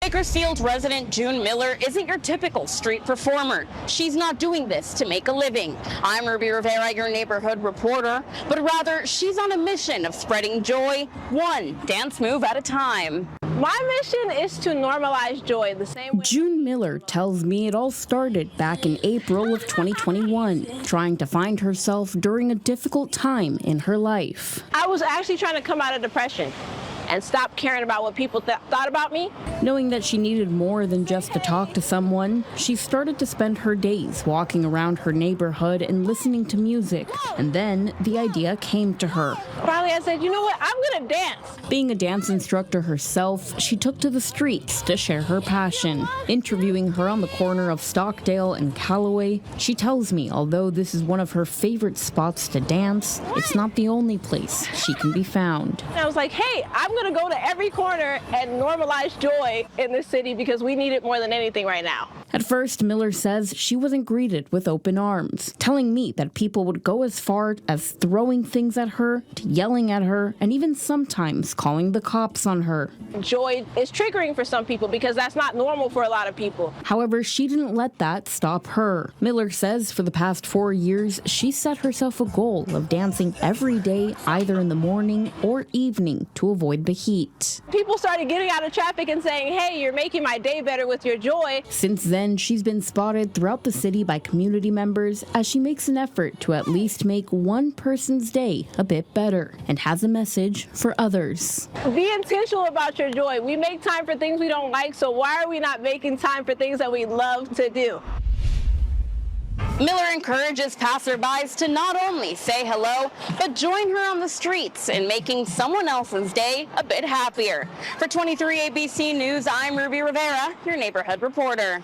Bakersfield resident June Miller isn't your typical street performer. She's not doing this to make a living. I'm Ruby Rivera, your neighborhood reporter, but rather she's on a mission of spreading joy, one dance move at a time. My mission is to normalize joy the same way. June Miller tells me it all started back in April of 2021, trying to find herself during a difficult time in her life. I was actually trying to come out of depression and stop caring about what people thought about me. Knowing that she needed more than just to talk to someone, she started to spend her days walking around her neighborhood and listening to music. And then the idea came to her. Finally, I said, you know what, I'm gonna dance. Being a dance instructor herself, she took to the streets to share her passion. Interviewing her on the corner of Stockdale and Callaway, she tells me although this is one of her favorite spots to dance, it's not the only place she can be found. And I was like, hey, I'm gonna go to every corner and normalize joy in this city because we need it more than anything right now. At first, Miller says she wasn't greeted with open arms, telling me that people would go as far as throwing things at her, to yelling at her, and even sometimes calling the cops on her. Joy is triggering for some people because that's not normal for a lot of people. However, she didn't let that stop her. Miller says for the past 4 years, she set herself a goal of dancing every day, either in the morning or evening, to avoid the heat. People started getting out of traffic and saying, hey, you're making my day better with your joy. Since then, she's been spotted throughout the city by community members as she makes an effort to at least make one person's day a bit better and has a message for others. Be intentional about your joy. We make time for things we don't like, so why are we not making time for things that we love to do? Miller encourages passerbys to not only say hello, but join her on the streets in making someone else's day a bit happier. For 23 ABC News, I'm Ruby Rivera, your neighborhood reporter.